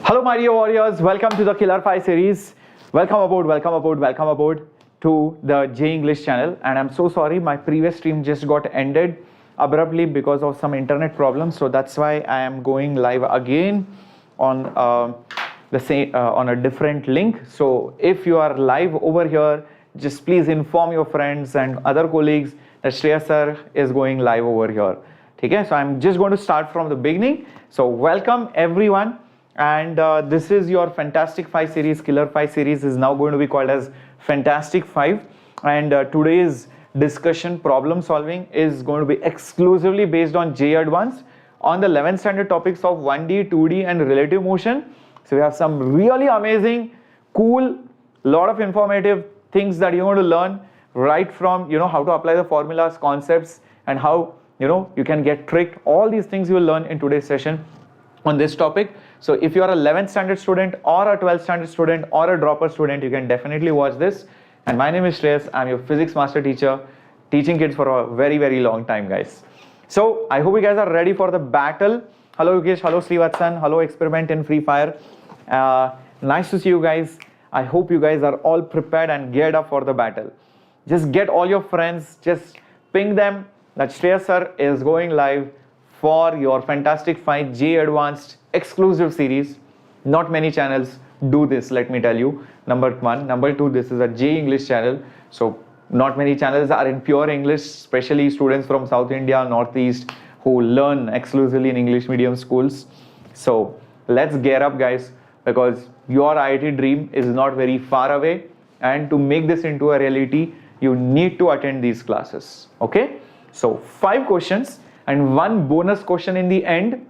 Hello my dear warriors, welcome to the Killer 5 series. Welcome aboard to the JEE English channel. And I'm so sorry, my previous stream just got ended abruptly because of some internet problems. So that's why I am going live again on on a different link. So if you are live over here, just please inform your friends and other colleagues that Shreyas Sir is going live over here. Okay, so I'm just going to start from the beginning. So welcome everyone. And this is your Fantastic 5 series. Killer 5 series is now going to be called as Fantastic 5. And today's discussion, problem solving, is going to be exclusively based on JEE Advanced on the 11th standard topics of 1D, 2D and relative motion. So we have some really amazing, cool, lot of informative things that you're going to learn right from, how to apply the formulas, concepts, and how, you can get tricked. All these things you will learn in today's session on this topic. So if you are a 11th standard student or a 12th standard student or a dropper student, you can definitely watch this. And my name is Shreyas. I'm your physics master teacher, teaching kids for a very, very long time, guys. So I hope you guys are ready for the battle. Hello Yogesh, hello Srivatsan, hello Experiment in Free Fire. Nice to see you guys. I hope you guys are all prepared and geared up for the battle. Just get all your friends, just ping them that Shreyas Sir is going live for your Fantastic 5 JEE Advanced exclusive series. Not many channels do this, let me tell you. Number one. Number two, this is a JEE English channel. So not many channels are in pure English, especially students from South India, Northeast, who learn exclusively in English medium schools. So let's gear up, guys, because your IIT dream is not very far away. And to make this into a reality, you need to attend these classes. Okay? So 5 questions and 1 bonus question in the end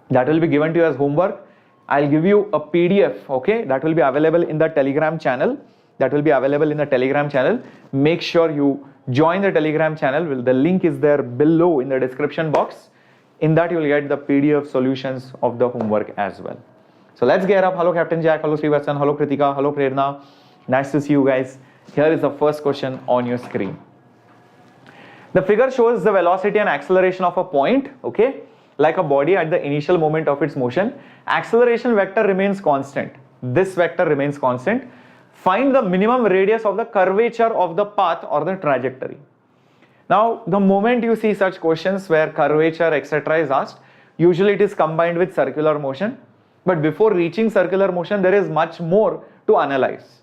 that will be given to you as homework. I'll give you a PDF, okay, that will be available in the Telegram channel. Make sure you join the Telegram channel. The link is there below in the description box. In that you will get the PDF solutions of the homework as well. So let's get up. Hello Captain Jack, hello Srivatsan, hello Kritika, hello Prerna. Nice to see you guys. Here is the first question on your screen. The figure shows the velocity and acceleration of a point, okay, like a body at the initial moment of its motion. Acceleration vector remains constant. This vector remains constant. Find the minimum radius of the curvature of the path or the trajectory. Now, the moment you see such questions where curvature, etc. is asked, usually it is combined with circular motion. But before reaching circular motion, there is much more to analyze.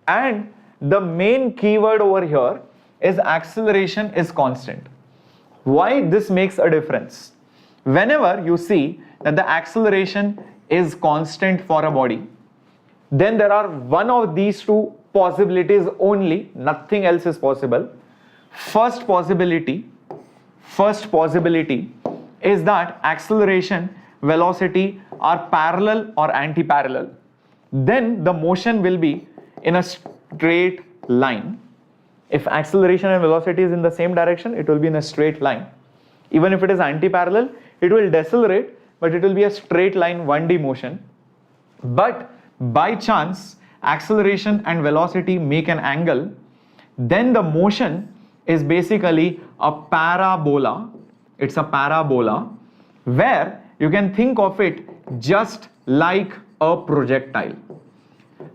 And the main keyword over here is acceleration is constant. Why this makes a difference? Whenever you see that the acceleration is constant for a body, then there are one of these 2 possibilities only, nothing else is possible. First possibility is that acceleration, velocity are parallel or anti-parallel. Then the motion will be in a straight line. If acceleration and velocity is in the same direction, it will be in a straight line. Even if it is anti-parallel, it will decelerate, but it will be a straight line 1D motion. But by chance, acceleration and velocity make an angle, then the motion is basically a parabola. It's a parabola where you can think of it just like a projectile.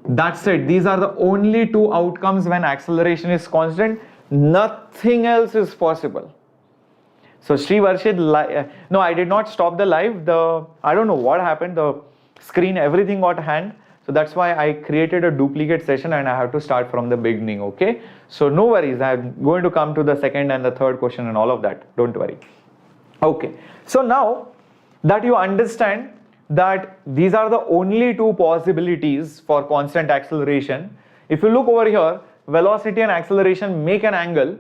That's it. These are the only 2 outcomes when acceleration is constant. Nothing else is possible. So Sri Varshid, no, I did not stop the live. I don't know what happened. The screen, everything got hanged. So that's why I created a duplicate session and I have to start from the beginning. Okay. So no worries. I'm going to come to the second and the third question and all of that. Don't worry. Okay. So now that you understand that these are the only 2 possibilities for constant acceleration. If you look over here, velocity and acceleration make an angle,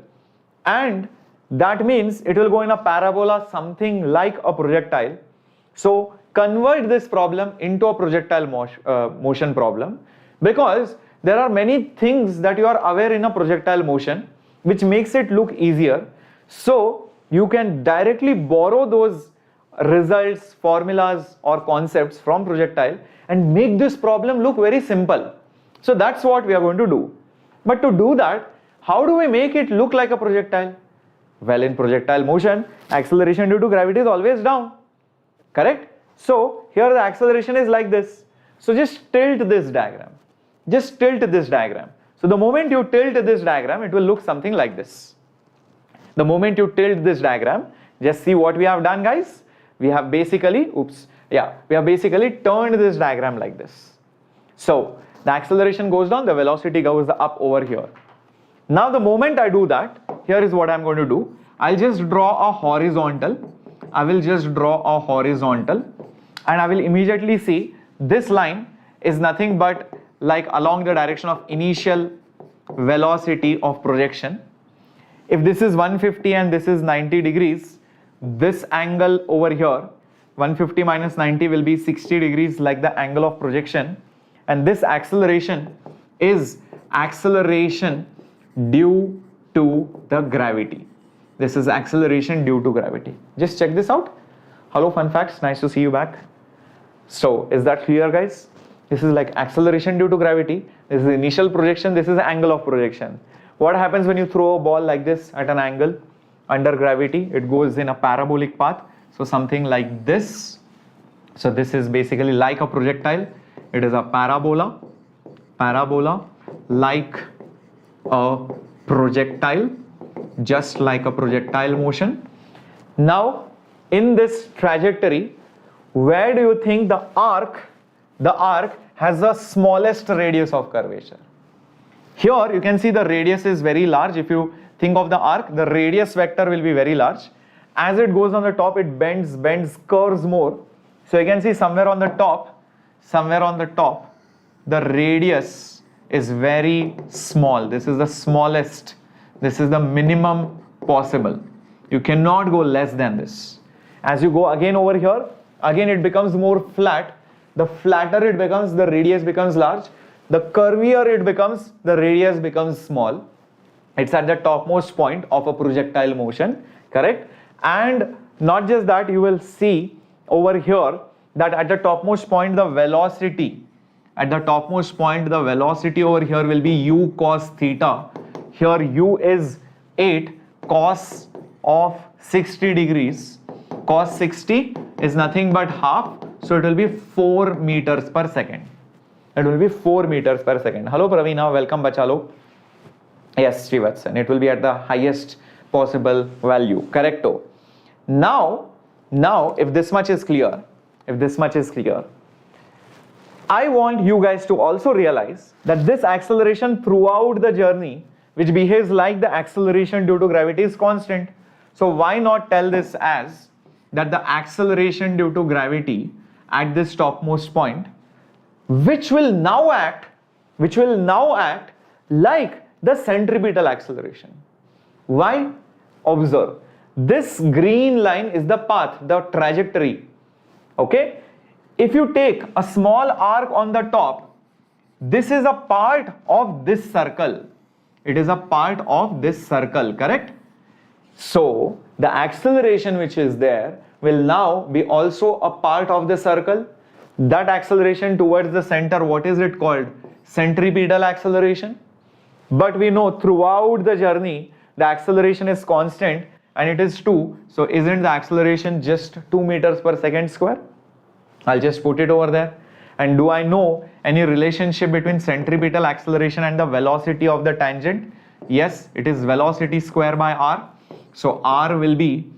and that means it will go in a parabola, something like a projectile. So convert this problem into a projectile motion problem, because there are many things that you are aware in a projectile motion which makes it look easier. So you can directly borrow those results, formulas or concepts from projectile and make this problem look very simple. So that's what we are going to do. But to do that, how do we make it look like a projectile? Well, in projectile motion, acceleration due to gravity is always down. Correct? So here the acceleration is like this. So just tilt this diagram. Just tilt this diagram. So the moment you tilt this diagram, it will look something like this. The moment you tilt this diagram, just see what we have done, guys. We have basically, we have basically turned this diagram like this. So the acceleration goes down, the velocity goes up over here. Now the moment I do that, here is what I'm going to do. I'll just draw a horizontal. I will just draw a horizontal, and I will immediately see this line is nothing but like along the direction of initial velocity of projection. If this is 150 and this is 90 degrees, this angle over here, 150 minus 90 will be 60 degrees, like the angle of projection. And this acceleration is acceleration due to the gravity. This is acceleration due to gravity. Just check this out. Hello, fun facts. Nice to see you back. So is that clear, guys? This is like acceleration due to gravity. This is initial projection. This is the angle of projection. What happens when you throw a ball like this at an angle under gravity? It goes in a parabolic path. So something like this. So this is basically like a projectile. It is a parabola like a projectile, just like a projectile motion. Now in this trajectory, where do you think the arc has the smallest radius of curvature? Here you can see the radius is very large. If you think of the arc, the radius vector will be very large. As it goes on the top, it bends, curves more. So you can see somewhere on the top, the radius is very small. This is the smallest. This is the minimum possible. You cannot go less than this. As you go again over here, again it becomes more flat. The flatter it becomes, the radius becomes large. The curvier it becomes, the radius becomes small. It's at the topmost point of a projectile motion, correct? And not just that, you will see over here that at the topmost point the velocity, over here will be u cos theta. Here u is 8 cos of 60 degrees. Cos 60 is nothing but half, so it will be 4 meters per second. It will be 4 meters per second. Hello Pravina, welcome Bachalo. Yes, Srivatsan, it will be at the highest possible value, correcto. Now if this much is clear, I want you guys to also realize that this acceleration throughout the journey, which behaves like the acceleration due to gravity, is constant. So why not tell this as that the acceleration due to gravity at this topmost point, which will now act like the centripetal acceleration. Why? Observe. This green line is the path, the trajectory. Okay? If you take a small arc on the top, this is a part of this circle. It is a part of this circle, correct? So the acceleration which is there will now be also a part of the circle. That acceleration towards the center, what is it called? Centripetal acceleration. But we know throughout the journey, the acceleration is constant and it is 2. So isn't the acceleration just 2 meters per second square? I'll just put it over there. And do I know any relationship between centripetal acceleration and the velocity of the tangent? Yes, it is velocity square by r. So r will be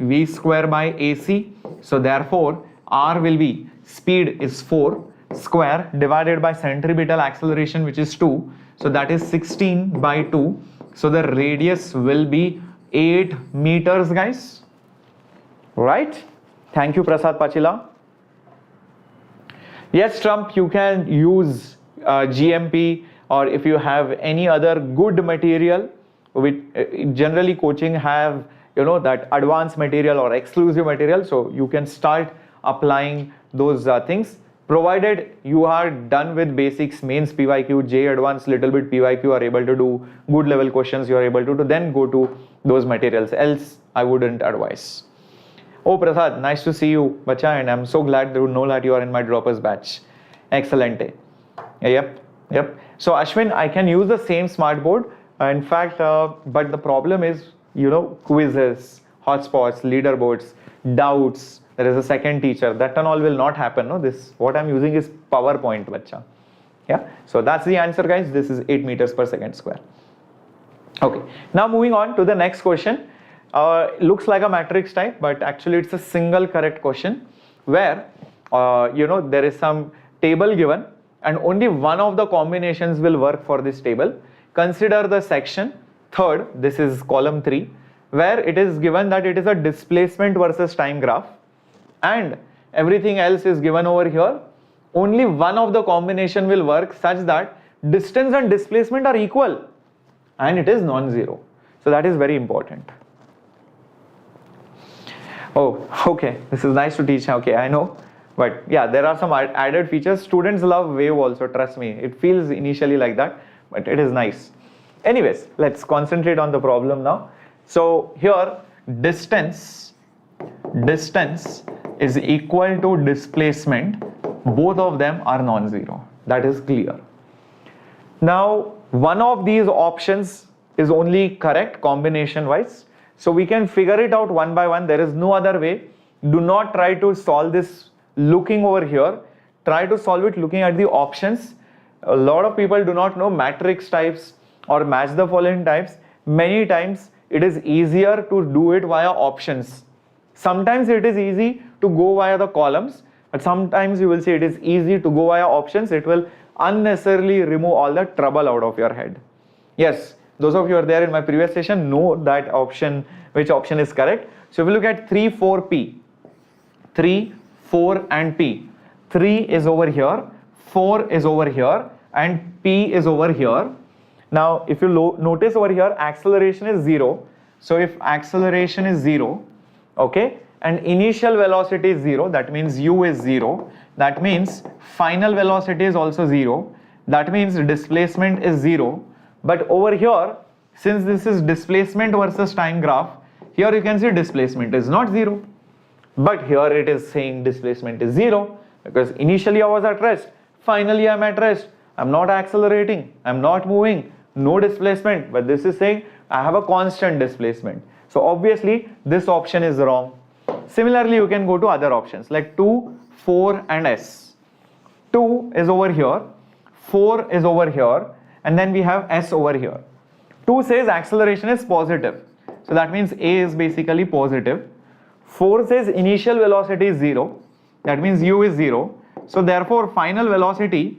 v square by ac. So therefore r will be, speed is 4 square divided by centripetal acceleration, which is 2. So that is 16 by 2. So the radius will be 8 meters, guys. Right? Thank you, Prasad Pachila. Yes, Trump, you can use GMP, or if you have any other good material, which generally coaching have, that advanced material or exclusive material. So you can start applying those things, provided you are done with basics, mains PYQ, JEE Advanced, little bit PYQ, are able to do good level questions, you are able to then go to those materials. Else, I wouldn't advise. Oh, Prasad, nice to see you, bacha, and I'm so glad to know that you are in my droppers batch. Excellent. Yep. So Ashwin, I can use the same smart board. In fact, but the problem is, quizzes, hotspots, leaderboards, doubts, there is a second teacher. That and all will not happen. No, this what I'm using is PowerPoint, bacha. Yeah, so that's the answer, guys. This is 8 meters per second square. Okay, now moving on to the next question. Looks like a matrix type, but actually it's a single correct question where there is some table given and only one of the combinations will work for this table. Consider the section third, this is column 3, where it is given that it is a displacement versus time graph and everything else is given over here. Only one of the combination will work such that distance and displacement are equal and it is non-zero. So that is very important. Oh, okay, this is nice to teach. Okay, I know. But yeah, there are some added features. Students love wave also, trust me. It feels initially like that, but it is nice. Anyways, let's concentrate on the problem now. So here, distance is equal to displacement. Both of them are non-zero. That is clear. Now, one of these options is only correct combination-wise. So we can figure it out one by one. There is no other way. Do not try to solve this looking over here. Try to solve it looking at the options. A lot of people do not know matrix types or match the following types. Many times it is easier to do it via options. Sometimes it is easy to go via the columns, but sometimes you will see it is easy to go via options. It will unnecessarily remove all the trouble out of your head. Yes, those of you who are there in my previous session know that option, which option is correct. So if you look at 3, 4, P, 3, 4 and P. 3 is over here, 4 is over here and P is over here. Now if you notice over here, acceleration is 0. So if acceleration is 0, okay, and initial velocity is 0, that means u is 0. That means final velocity is also 0. That means displacement is 0. But over here, since this is displacement versus time graph, here you can see displacement is not 0. But here it is saying displacement is 0 because initially I was at rest. Finally I'm at rest. I'm not accelerating. I'm not moving. No displacement. But this is saying I have a constant displacement. So obviously this option is wrong. Similarly, you can go to other options like 2, 4 and S. 2 is over here. 4 is over here. And then we have S over here. 2 says acceleration is positive. So that means A is basically positive. 4 says initial velocity is 0. That means u is 0. So therefore final velocity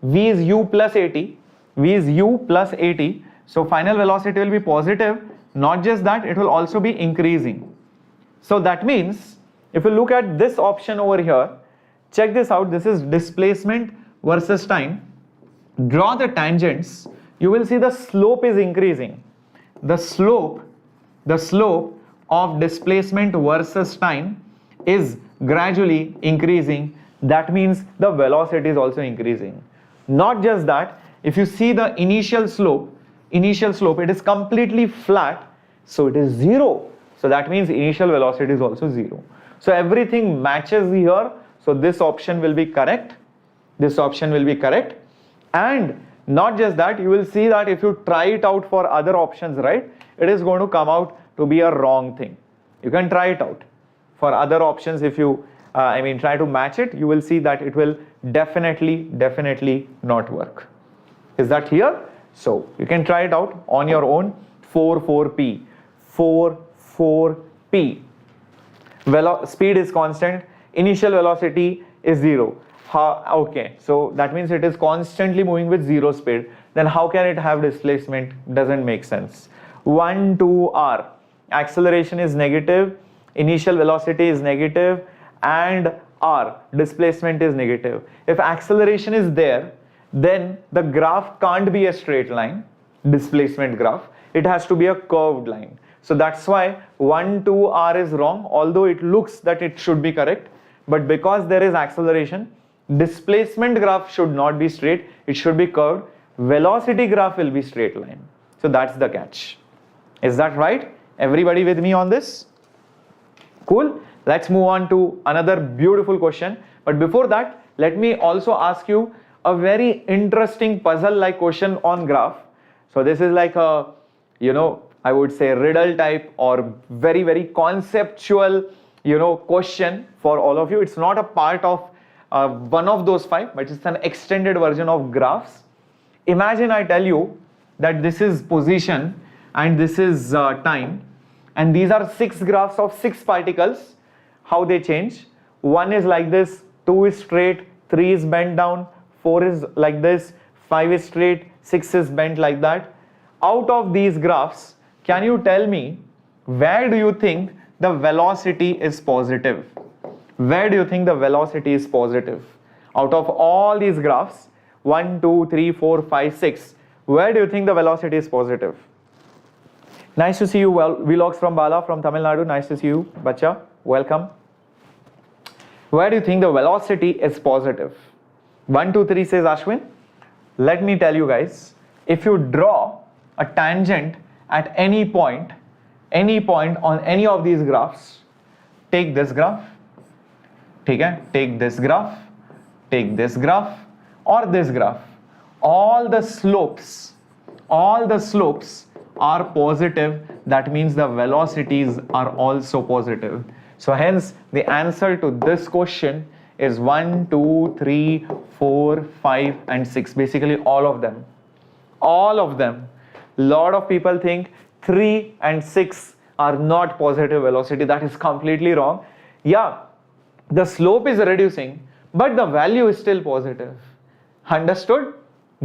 v is u plus at. V is u plus at. So final velocity will be positive. Not just that, it will also be increasing. So that means if you look at this option over here, check this out. This is displacement versus time. Draw the tangents. You will see the slope is increasing. The slope of displacement versus time is gradually increasing. That means the velocity is also increasing. Not just that, if you see the initial slope, it is completely flat, so it is 0. So that means initial velocity is also 0. So everything matches here. So this option will be correct. This option will be correct. And not just that, you will see that if you try it out for other options, right, it is going to come out to be a wrong thing. You can try it out for other options. If you try to match it, you will see that it will definitely not work. Is that clear? So you can try it out on your own. 4, 4P, 4, 4P. Speed is constant. Initial velocity is 0. Okay, so that means it is constantly moving with 0 speed. Then how can it have displacement? Doesn't make sense. 1, 2, R. Acceleration is negative. Initial velocity is negative. And R. Displacement is negative. If acceleration is there, then the graph can't be a straight line. Displacement graph. It has to be a curved line. So that's why 1, 2, R is wrong. Although it looks that it should be correct. But because there is acceleration, displacement graph should not be straight, it should be curved. Velocity graph will be straight line. So that's the catch. Is that right? Everybody with me on this? Cool. Let's move on to another beautiful question. But before that, let me also ask you a very interesting puzzle-like question on graph. So this is like a, I would say riddle type or very conceptual, question for all of you. It's not a part of one of those 5, but it's an extended version of graphs. Imagine I tell you that this is position and this is time, and these are 6 graphs of 6 particles, how they change. 1 is like this, 2 is straight, 3 is bent down, 4 is like this, 5 is straight, 6 is bent like that. Out of these graphs, can you tell me where do you think the velocity is positive? Where do you think the velocity is positive? Out of all these graphs, 1, 2, 3, 4, 5, 6, where do you think the velocity is positive? Nice to see you. Well, vlogs from Bala from Tamil Nadu. Nice to see you, Bacha. Welcome. Where do you think the velocity is positive? 1, 2, 3 says Ashwin. Let me tell you guys, if you draw a tangent at any point on any of these graphs, take this graph, take this graph, take this graph, or this graph, all the slopes are positive. That means the velocities are also positive. So hence the answer to this question is 1, 2, 3, 4, 5 and 6. Basically all of them. Lot of people think 3 and 6 are not positive velocity. That is completely wrong. Yeah, the slope is reducing, but the value is still positive. Understood?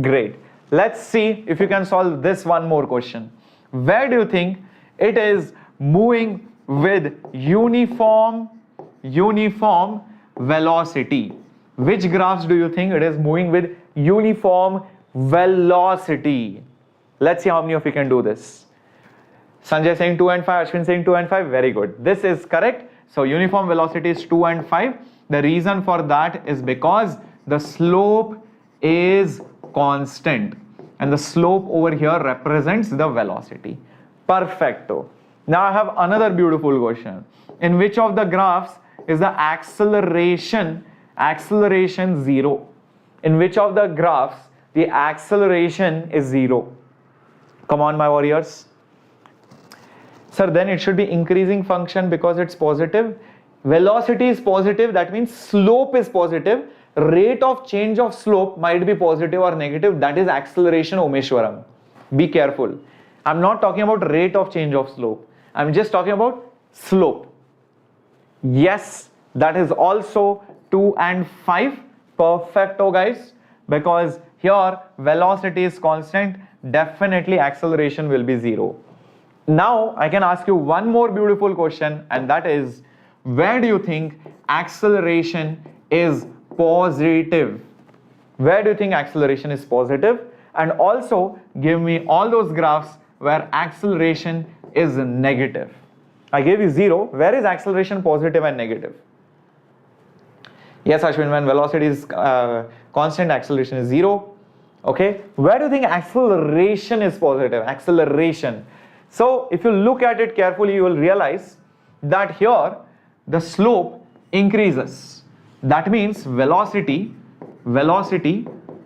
Great. Let's see if you can solve this one more question. Where do you think it is moving with uniform velocity? Which graphs do you think it is moving with uniform velocity? Let's see how many of you can do this. Sanjay saying 2 and 5, Ashwin saying 2 and 5. Very good. This is correct. So uniform velocity is 2 and 5. The reason for that is because the slope is constant, and the slope over here represents the velocity. Perfecto. Now I have another beautiful question. In which of the graphs is the acceleration 0? In which of the graphs the acceleration is 0? Come on, my warriors. Sir, then it should be increasing function because it's positive. Velocity is positive, that means slope is positive. Rate of change of slope might be positive or negative. That is acceleration Omeshwaram. Be careful. I'm not talking about rate of change of slope. I'm just talking about slope. Yes, that is also 2 and 5. Perfecto, guys. Because here velocity is constant, definitely acceleration will be 0. Now I can ask you one more beautiful question, and that is, where do you think acceleration is positive? Where do you think acceleration is positive? And also give me all those graphs where acceleration is negative. I gave you 0. Where is acceleration positive and negative? Yes, Ashwin, when velocity is constant, acceleration is 0. Okay. Where do you think acceleration is positive? Acceleration. So if you look at it carefully, you will realize that here the slope increases. That means velocity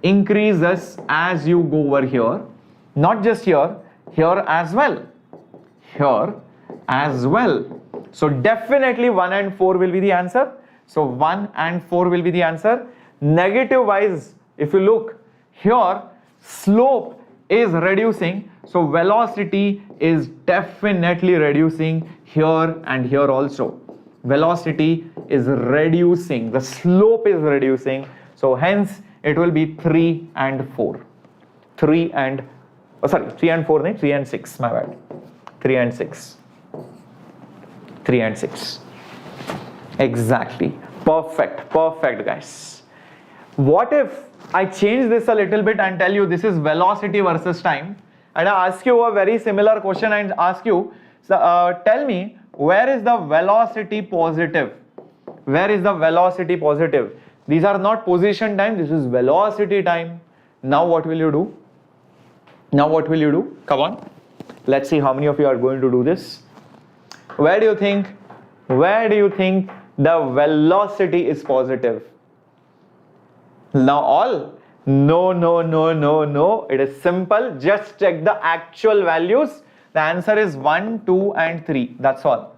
increases as you go over here. Not just here as well. Here as well. So definitely 1 and 4 will be the answer. So 1 and 4 will be the answer. Negative wise, if you look here, slope is reducing. So velocity is definitely reducing here and here also. Velocity is reducing. The slope is reducing. So hence it will be 3 and 4. 3 and 4, 3 and 6, my bad. 3 and 6. 3 and 6. Exactly. Perfect, guys. What if I change this a little bit and tell you this is velocity versus time, and I ask you a very similar question and ask you, tell me, where is the velocity positive? Where is the velocity positive? These are not position time, this is velocity time. Now what will you do? Come on. Let's see how many of you are going to do this. Where do you think the velocity is positive? Now all? No. It is simple. Just check the actual values. The answer is 1, 2 and 3. That's all.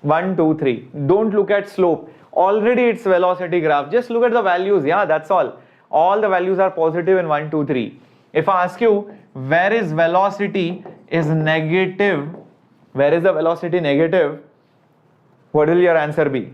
1, 2, 3. Don't look at slope. Already it's velocity graph. Just look at the values. Yeah, that's all. All the values are positive in 1, 2, 3. If I ask you, where is velocity is negative? Where is the velocity negative? What will your answer be?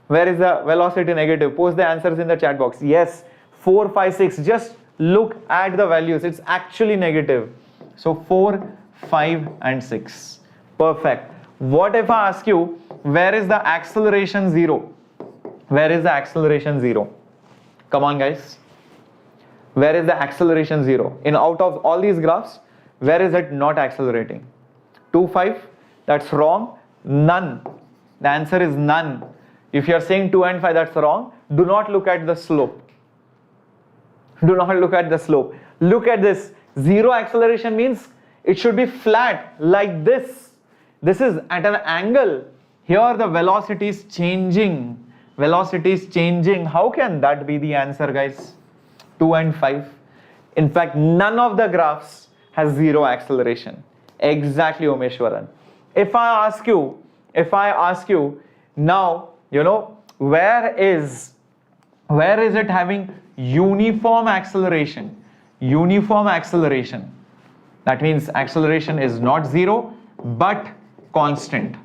Where is the velocity negative? Post the answers in the chat box. Yes, 4, 5, 6. Just look at the values. It's actually negative. So 4, 5 and 6. Perfect. What if I ask you, where is the acceleration 0? Where is the acceleration 0? Come on, guys. Where is the acceleration 0? In out of all these graphs, where is it not accelerating? 2, 5. That's wrong. None. The answer is none. If you are saying 2 and 5, that's wrong. Do not look at the slope. Do not look at the slope. Look at this. 0 acceleration means it should be flat like this. This is at an angle. Here the velocity is changing. Velocity is changing. How can that be the answer, guys? 2 and 5. In fact, none of the graphs has 0 acceleration. Exactly, Omeshwaran. If I ask you now, you know, where is it having uniform acceleration? Uniform acceleration. That means acceleration is not 0, but constant.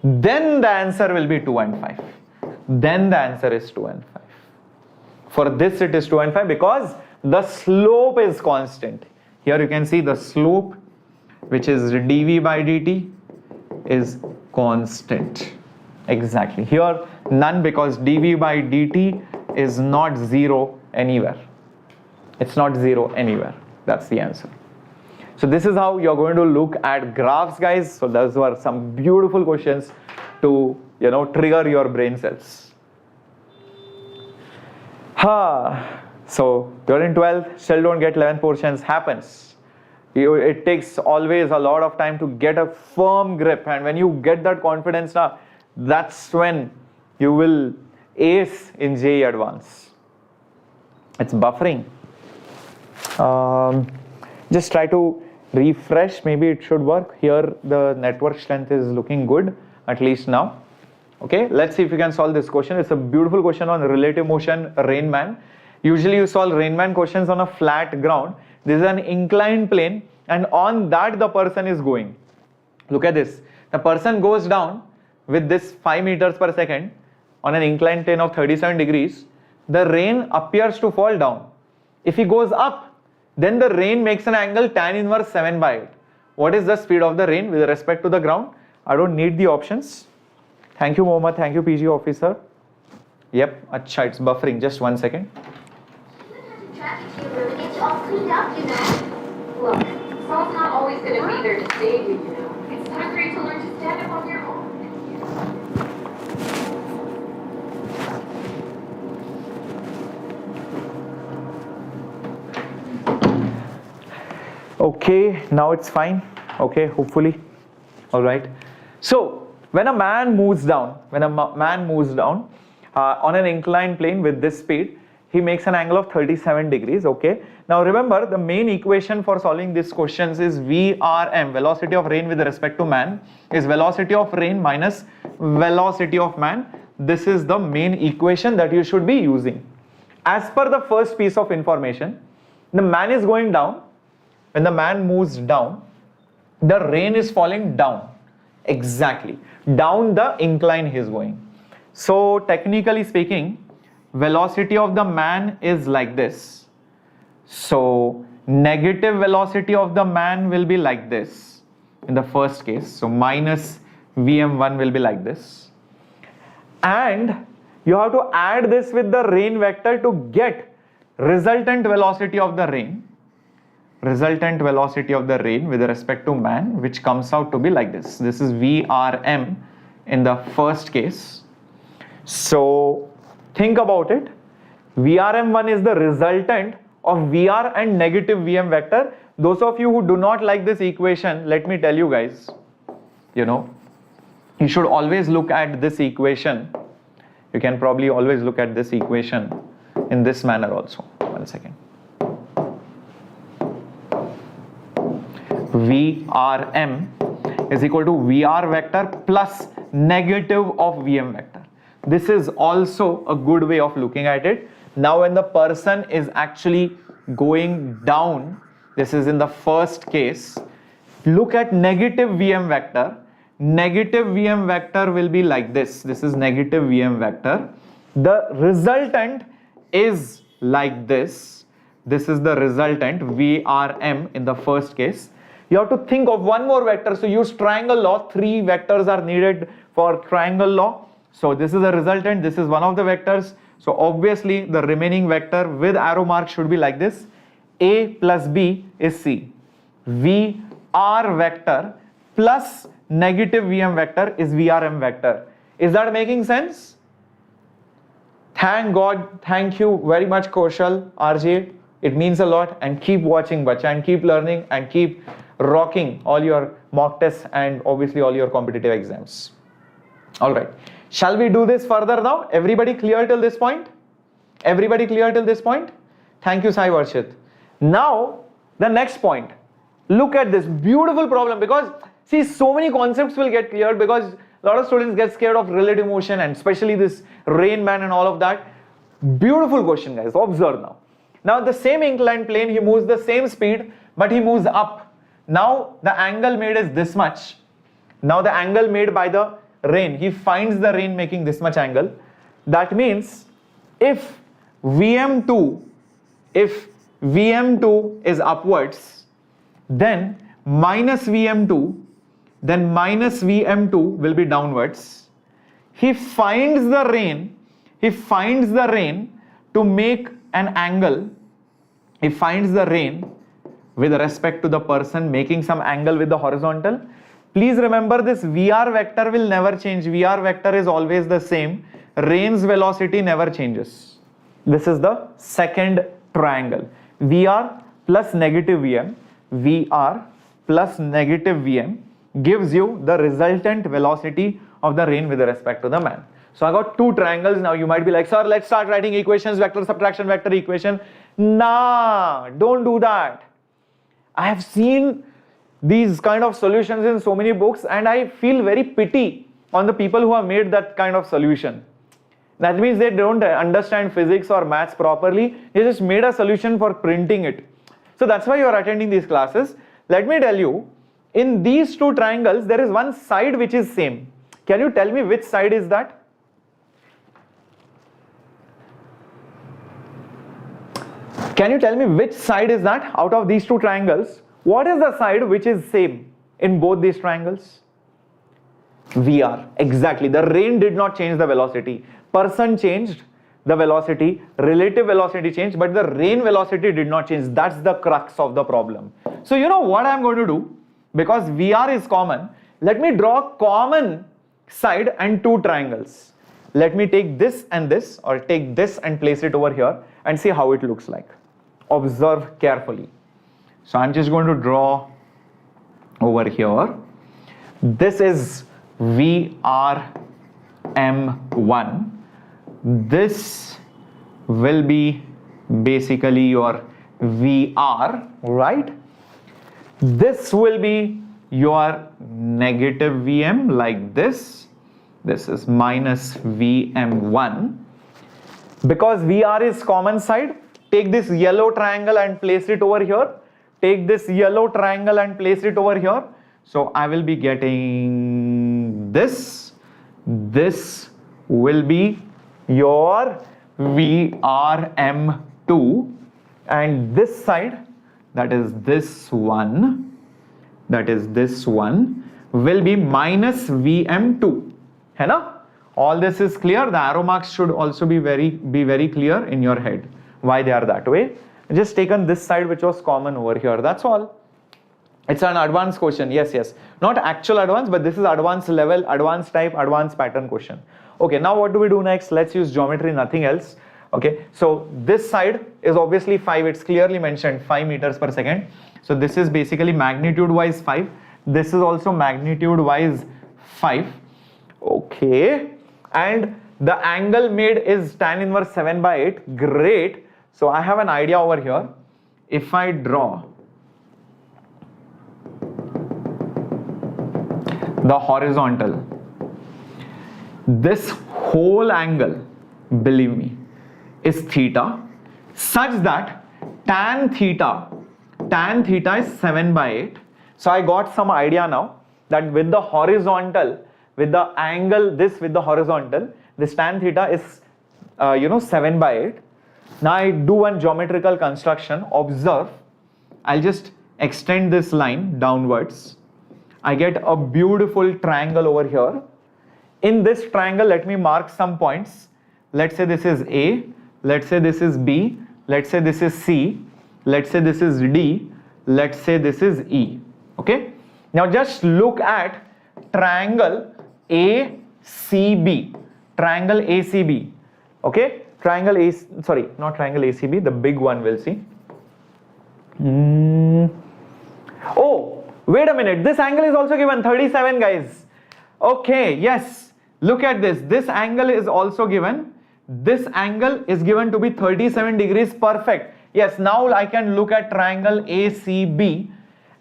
Then the answer will be 2 and 5. Then the answer is 2 and 5. For this it is 2 and 5 because the slope is constant. Here you can see the slope, which is dv by dt, is constant. Exactly. Here none, because dv by dt is not 0 anywhere. It's not 0 anywhere. That's the answer. So this is how you're going to look at graphs, guys. So those were some beautiful questions to, you know, trigger your brain cells. So you're in 12th, still don't get 11 portions. Happens. It takes always a lot of time to get a firm grip, and when you get that confidence now, that's when you will ace in JEE Advanced. It's buffering. Just try to refresh, maybe it should work. Here the network strength is looking good, at least now. Okay, let's see if you can solve this question. It's a beautiful question on relative motion Rain Man. Usually you solve Rain Man questions on a flat ground. This is an inclined plane, and on that the person is going. Look at this. The person goes down with this 5 meters per second on an inclined plane of 37 degrees. The rain appears to fall down. If he goes up, then the rain makes an angle tan inverse 7 by 8. What is the speed of the rain with respect to the ground? I don't need the options. Thank you, Mohammed. Thank you, PG officer. Yep, acha, it's buffering. Just 1 second. It's all cleaned up, you know. Look, Saul's not always going to be there to save you, you know. It's time for you to learn to stand up on your own. Okay, now it's fine. Okay, hopefully. All right. So when a man moves down, on an inclined plane with this speed, he makes an angle of 37 degrees. Okay. Now remember, the main equation for solving these questions is VRM, velocity of rain with respect to man, is velocity of rain minus velocity of man. This is the main equation that you should be using. As per the first piece of information, the man is going down. When the man moves down, the rain is falling down. Exactly. Down the incline he is going. So technically speaking, velocity of the man is like this. So negative velocity of the man will be like this in the first case. So minus Vm1 will be like this. And you have to add this with the rain vector to get resultant velocity of the rain. Resultant velocity of the rain with respect to man, which comes out to be like this. This is VRM in the first case. So think about it. VRM1 is the resultant of VR and negative Vm vector. Those of you who do not like this equation, let me tell you guys, you know, you should always look at this equation. You can probably always look at this equation in this manner also. 1 second. VRM is equal to VR vector plus negative of VM vector. This is also a good way of looking at it. Now when the person is actually going down, this is in the first case, look at negative VM vector. Negative VM vector will be like this. This is negative VM vector. The resultant is like this. This is the resultant VRM in the first case. You have to think of one more vector. So use triangle law. 3 vectors are needed for triangle law. So this is the resultant. This is one of the vectors. So obviously the remaining vector with arrow mark should be like this. A plus B is C. VR vector plus negative VM vector is VRM vector. Is that making sense? Thank God. Thank you very much, Kaushal, RJ. It means a lot. And keep watching, bacha, and keep learning and keep rocking all your mock tests and obviously all your competitive exams. All right. Shall we do this further now? Everybody clear till this point? Everybody clear till this point? Thank you, Sai Varshit. Now, the next point. Look at this beautiful problem, because see, so many concepts will get cleared because a lot of students get scared of relative motion and especially this Rain Man and all of that. Beautiful question, guys. Observe now. Now, the same inclined plane, he moves the same speed, but he moves up. Now, the angle made is this much. Now, the angle made by the rain, he finds the rain making this much angle. That means if VM2 is upwards, then minus VM2 will be downwards. He finds the rain to make an angle. He finds the rain with respect to the person making some angle with the horizontal. Please remember, this VR vector will never change. VR vector is always the same. Rain's velocity never changes. This is the second triangle. VR plus negative VM. VR plus negative VM gives you the resultant velocity of the rain with respect to the man. So I got 2 triangles. Now you might be like, sir, let's start writing equations, vector subtraction, vector equation. Nah, don't do that. I have seen these kind of solutions in so many books and I feel very pity on the people who have made that kind of solution. That means they don't understand physics or maths properly. They just made a solution for printing it. So that's why you are attending these classes. Let me tell you, in these 2 triangles, there is one side which is same. Can you tell me which side is that? Can you tell me which side is that out of these 2 triangles? What is the side which is same in both these triangles? VR. Exactly. The rain did not change the velocity. Person changed the velocity, relative velocity changed, but the rain velocity did not change. That's the crux of the problem. So you know what I'm going to do? Because VR is common, let me draw a common side and 2 triangles. Let me take this and this, or take this and place it over here and see how it looks like. Observe carefully. So I'm just going to draw over here. This is VRM1. This will be basically your VR, right? This will be your negative VM like this. This is minus VM1. Because VR is common side, take this yellow triangle and place it over here. Take this yellow triangle and place it over here. So I will be getting this. This will be your VRM2, and this side, that is this one, will be minus VM2. Hai na? All this is clear. The arrow marks should also be very clear in your head why they are that way. Just taken this side which was common over here. That's all. It's an advanced question. Yes. Not actual advanced, but this is advanced level, advanced type, advanced pattern question. Okay, now what do we do next? Let's use geometry, nothing else. Okay, so this side is obviously 5. It's clearly mentioned 5 meters per second. So this is basically magnitude wise 5. This is also magnitude wise 5. Okay, and the angle made is tan inverse 7/8. Great. So I have an idea over here. If I draw the horizontal. This whole angle, believe me, is theta, such that tan theta is 7/8. So I got some idea now that with the horizontal, with the angle this with the horizontal, this tan theta is 7/8. Now I do one geometrical construction. Observe, I'll just extend this line downwards. I get a beautiful triangle over here. In this triangle, let me mark some points. Let's say this is A, let's say this is B, let's say this is C, let's say this is D, let's say this is E. Okay? Now just look at triangle ACB. Triangle ACB. Okay? Triangle A, sorry, not triangle ACB, the big one we'll see. Oh, wait a minute, this angle is also given 37, guys. Okay, yes, look at this. This angle is also given. This angle is given to be 37 degrees. Perfect. Yes, now I can look at triangle ACB,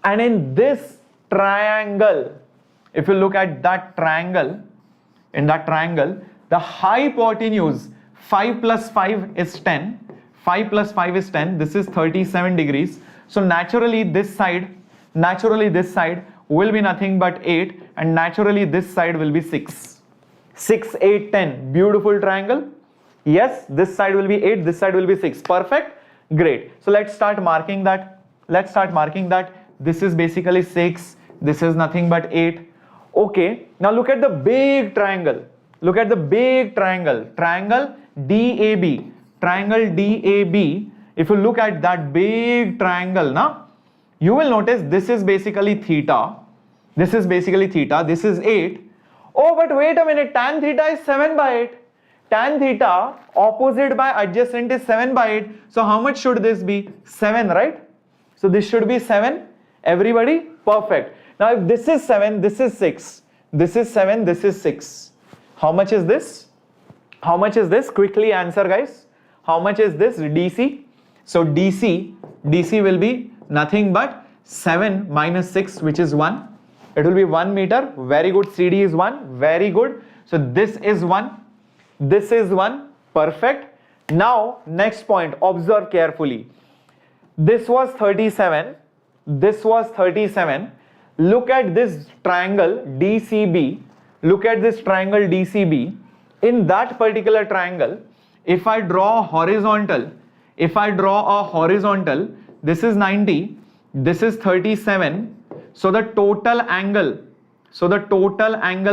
and in this triangle, if you look at that triangle, in that triangle, the hypotenuse 5 plus 5 is 10. 5 plus 5 is 10. This is 37 degrees. So naturally this side will be nothing but 8, and naturally this side will be 6. 6, 8, 10. Beautiful triangle. Yes, this side will be 8, this side will be 6. Perfect. Great. So let's start marking that. This is basically 6. This is nothing but 8. Okay. Now look at the big triangle. Triangle DAB. Triangle DAB. If you look at that big triangle now, you will notice this is basically theta. This is 8. Oh, but wait a minute, tan theta is 7/8. Tan theta opposite by adjacent is 7/8. So how much should this be? 7, right? So this should be 7. Everybody? Perfect. Now if this is 7, this is 6. This is 7, this is 6. How much is this? Quickly answer, guys. How much is this? DC. So DC will be nothing but 7 minus 6, which is 1. It will be 1 meter. Very good. CD is 1. Very good. So this is 1. This is 1. Perfect. Now next point. Observe carefully. This was 37. This was 37. Look at this triangle DCB. Look at this triangle DCB. In that particular triangle, if I draw a horizontal, this is 90, this is 37. So the total angle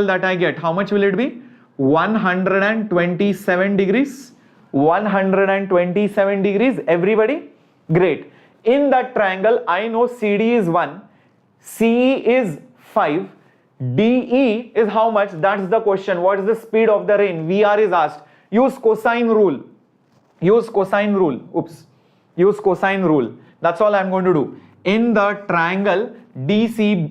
that I get, how much will it be? 127 degrees. 127 degrees. Everybody? Great. In that triangle, I know CD is 1, CE is 5, DE is how much? That's the question. What is the speed of the rain? VR is asked. Use cosine rule. Use cosine rule. That's all I'm going to do. In the triangle DC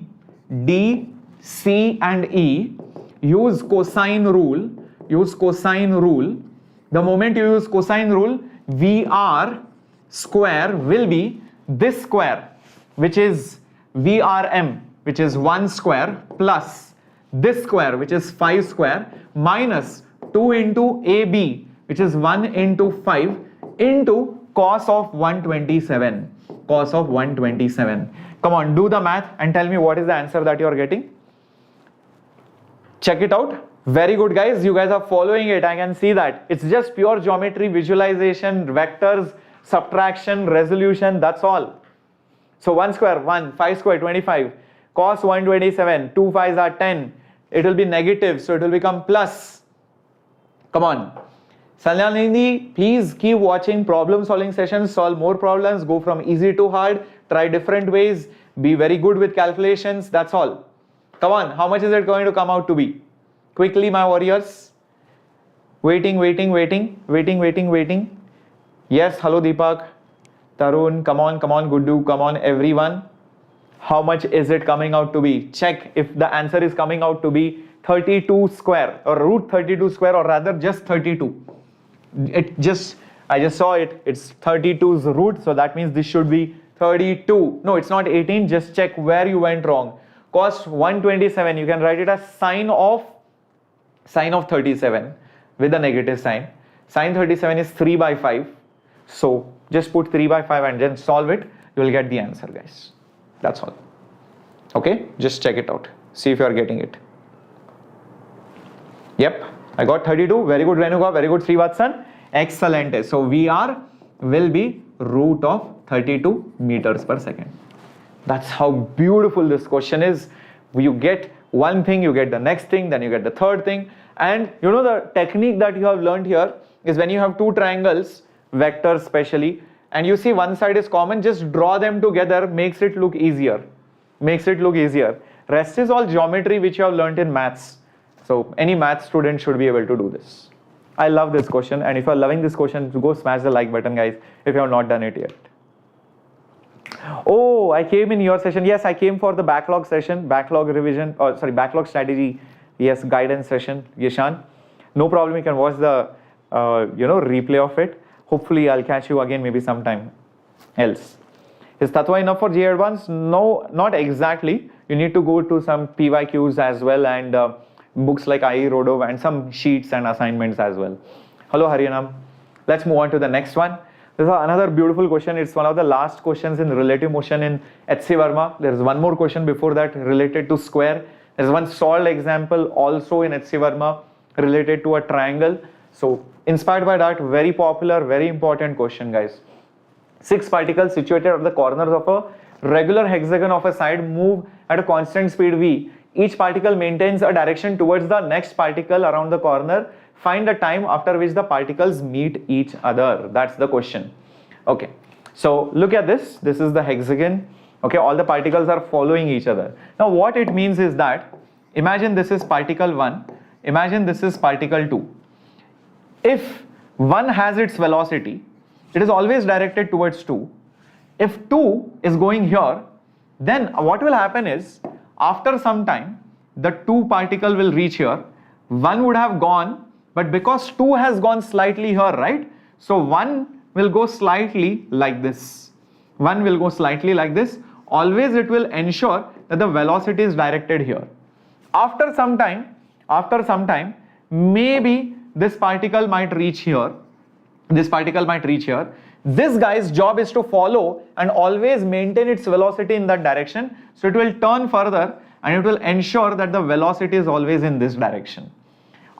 and E, use cosine rule. The moment you use cosine rule, VR square will be this square, which is VRM, which is 1 square, plus this square, which is 5 square, minus 2 into AB, which is 1 into 5, into cos of 127. Come on, do the math and tell me what is the answer that you are getting. Check it out. Very good, guys. You guys are following it. I can see that. It's just pure geometry, visualization, vectors, subtraction, resolution. That's all. So 1 square, 1, 5 square, 25. Cos 127, 2 5s are 10. It will be negative, so it will become plus. Come on. Salyanindi, please keep watching problem solving sessions, solve more problems, go from easy to hard, try different ways, be very good with calculations. That's all. Come on, how much is it going to come out to be? Quickly, my warriors. Waiting. Yes, hello Deepak. Tarun, come on, Guddu, come on, everyone. How much is it coming out to be? Check if the answer is coming out to be 32 square or root 32 square, or rather just 32. I just saw it. It's 32's root, so that means this should be 32. No, it's not 18. Just check where you went wrong. cos 127, you can write it as sine of 37 with a negative sign. Sine 37 is 3 by 5. So just put 3 by 5 and then solve it. You will get the answer, guys. That's all. Okay, just check it out. See if you are getting it. Yep, I got 32. Very good, Renuka. Very good, Srivatsan. Excellent. So VR will be root of 32 meters per second. That's how beautiful this question is. You get one thing, you get the next thing, then you get the third thing. And you know the technique that you have learned here is when you have two triangles, vectors especially, and you see one side is common, just draw them together, makes it look easier. Makes it look easier. Rest is all geometry which you have learned in maths. So any math student should be able to do this. I love this question, and if you are loving this question, go smash the like button, guys, if you have not done it yet. Oh, I came in your session. Yes, I came for the backlog session, backlog revision, or sorry, backlog strategy. Yes, guidance session, Yeshan. No problem, you can watch the replay of it. Hopefully, I'll catch you again maybe sometime else. Is Tattva enough for JEE Advanced? No, not exactly. You need to go to some PYQs as well, and books like IE Rodov and some sheets and assignments as well. Hello, Haryanam. Let's move on to the next one. This is another beautiful question. It's one of the last questions in relative motion in HC Verma. There is one more question before that related to square. There is one solved example also in HC Verma related to a triangle. So inspired by that, very popular, very important question, guys. 6 particles situated at the corners of a regular hexagon of a side move at a constant speed v. Each particle maintains a direction towards the next particle around the corner. Find the time after which the particles meet each other. That's the question. Okay, so look at this. This is the hexagon. Okay, all the particles are following each other. Now what it means is that, imagine this is particle 1. Imagine this is particle 2. If 1 has its velocity, it is always directed towards 2. If 2 is going here, then what will happen is, after some time, the 2 particle will reach here. 1 would have gone, but because 2 has gone slightly here, right? So 1 will go slightly like this. 1 will go slightly like this. Always it will ensure that the velocity is directed here. After some time, maybe this particle might reach here. This particle might reach here. This guy's job is to follow and always maintain its velocity in that direction. So it will turn further and it will ensure that the velocity is always in this direction.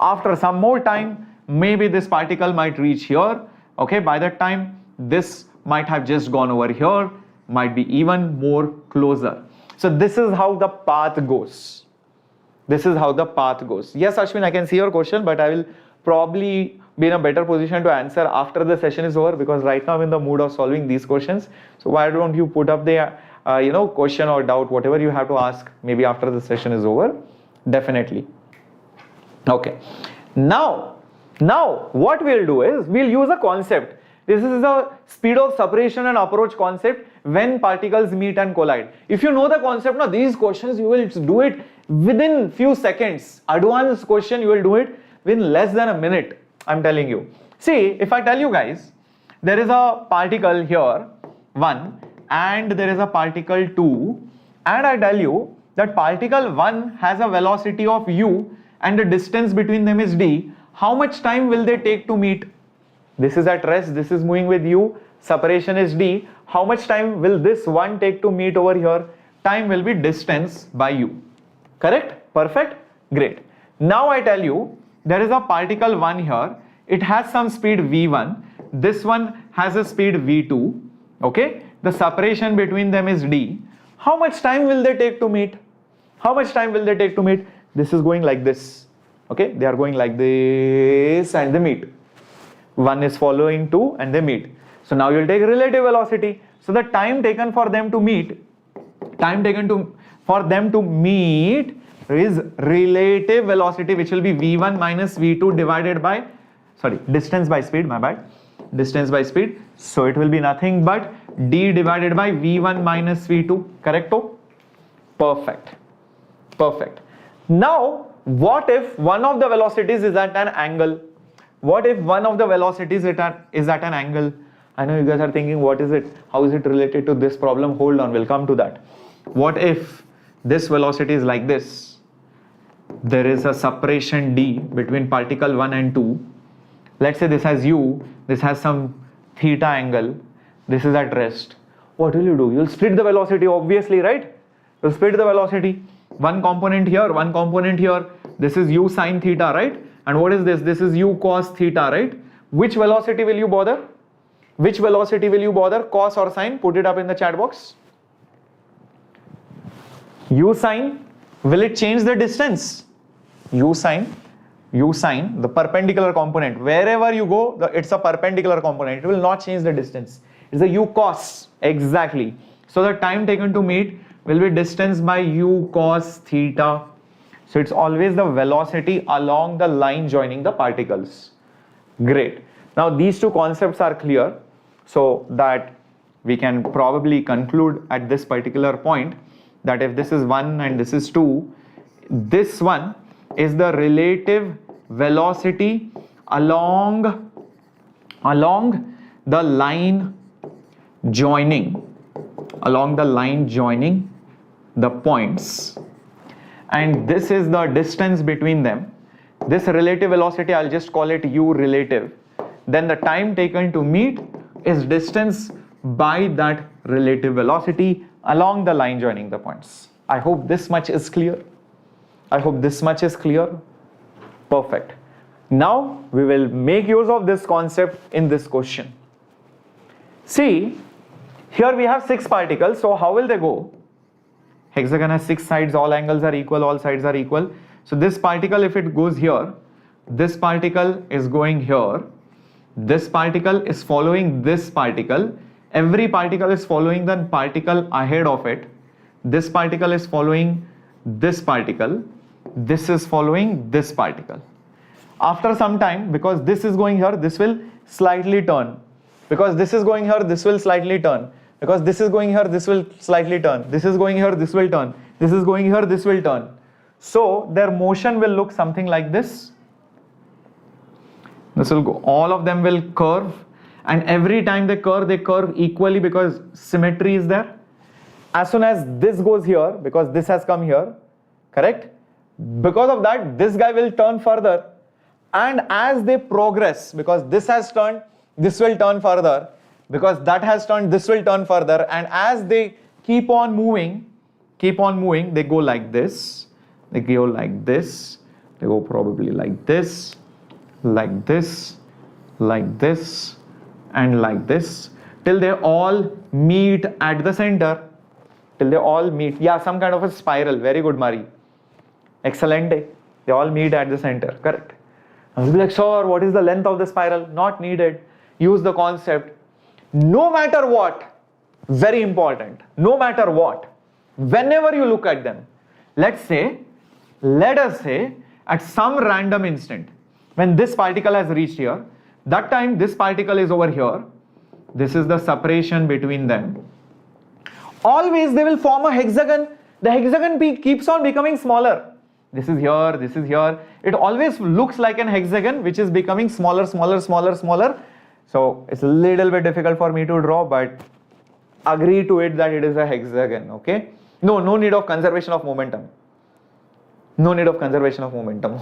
After some more time, maybe this particle might reach here. Okay, by that time, this might have just gone over here, might be even more closer. So this is how the path goes. This is how the path goes. Yes, Ashwin, I can see your question, but I will probably be in a better position to answer after the session is over, because right now I'm in the mood of solving these questions. So why don't you put up the question or doubt, whatever you have to ask, maybe after the session is over. Definitely. Okay. Now what we'll do is we'll use a concept. This is the speed of separation and approach concept when particles meet and collide. If you know the concept, now these questions you will do it within few seconds. Advanced question you will do it within less than a minute. I'm telling you. See, if I tell you guys, there is a particle here, 1, and there is a particle 2, and I tell you that particle 1 has a velocity of u and the distance between them is d, how much time will they take to meet? This is at rest, this is moving with u, separation is d. How much time will this one take to meet over here? Time will be distance by u. Correct? Perfect? Great. Now I tell you, there is a particle 1 here. It has some speed v1. This one has a speed v2. Okay? The separation between them is d. How much time will they take to meet? How much time will they take to meet? This is going like this. Okay? They are going like this and they meet. 1 is following 2 and they meet. So now you will take relative velocity. So the time taken for them to meet, is relative velocity, which will be v1 minus v2 divided by, distance by speed, my bad, distance by speed. So it will be nothing but d divided by v1 minus v2, correcto? Perfect, perfect. Now, what if one of the velocities is at an angle? What if one of the velocities is at an angle? I know you guys are thinking, what is it? How is it related to this problem? Hold on, we'll come to that. What if this velocity is like this. There is a separation d between particle 1 and 2. Let's say this has u, this has some theta angle, this is at rest. What will you do? You'll split the velocity, obviously, right? You'll split the velocity. One component here, one component here. This is u sine theta, right? And what is this? This is u cos theta, right? Which velocity will you bother? Which velocity will you bother? Cos or sine? Put it up in the chat box. U sine, will it change the distance? U sine, the perpendicular component. Wherever you go, it's a perpendicular component. It will not change the distance. It's a u cos, exactly. So the time taken to meet will be distance by u cos theta. So it's always the velocity along the line joining the particles. Great. Now these two concepts are clear, so that we can probably conclude at this particular point that if this is 1 and this is 2, this one is the relative velocity along the line joining the points, and this is the distance between them. This relative velocity, I'll just call it u relative. Then the time taken to meet is distance by that relative velocity along the line joining the points. I hope this much is clear. Perfect. Now we will make use of this concept in this question. See, here we have 6 particles, so how will they go? Hexagon has 6 sides, all angles are equal, all sides are equal. So this particle, if it goes here, this particle is going here, this particle is following this particle, every particle is following the particle ahead of it, this particle is following this particle, this is following this particle. After some time, because this is going here, this will slightly turn. Because this is going here, this will slightly turn. Because this is going here, this will slightly turn. This is going here, this will turn. This is going here, this will turn. So their motion will look something like this. This will go, all of them will curve, and every time they curve equally because symmetry is there. As soon as this goes here, because this has come here, correct? Because of that, this guy will turn further, and as they progress, because this has turned, this will turn further, because that has turned, this will turn further, and as they keep on moving, they go like this, they go like this, they go probably like this, like this, like this, and like this, till they all meet at the center. Yeah, some kind of a spiral. Very good, Mari. Excellent. They all meet at the center. Correct. I will be like, sir, what is the length of the spiral? Not needed. Use the concept. No matter what, very important, no matter what, whenever you look at them, let us say at some random instant, when this particle has reached here, that time this particle is over here, this is the separation between them. Always they will form a hexagon. The hexagon keeps on becoming smaller. This is here, this is here. It always looks like an hexagon which is becoming smaller. So it's a little bit difficult for me to draw, but agree to it that it is a hexagon, okay? No need of conservation of momentum.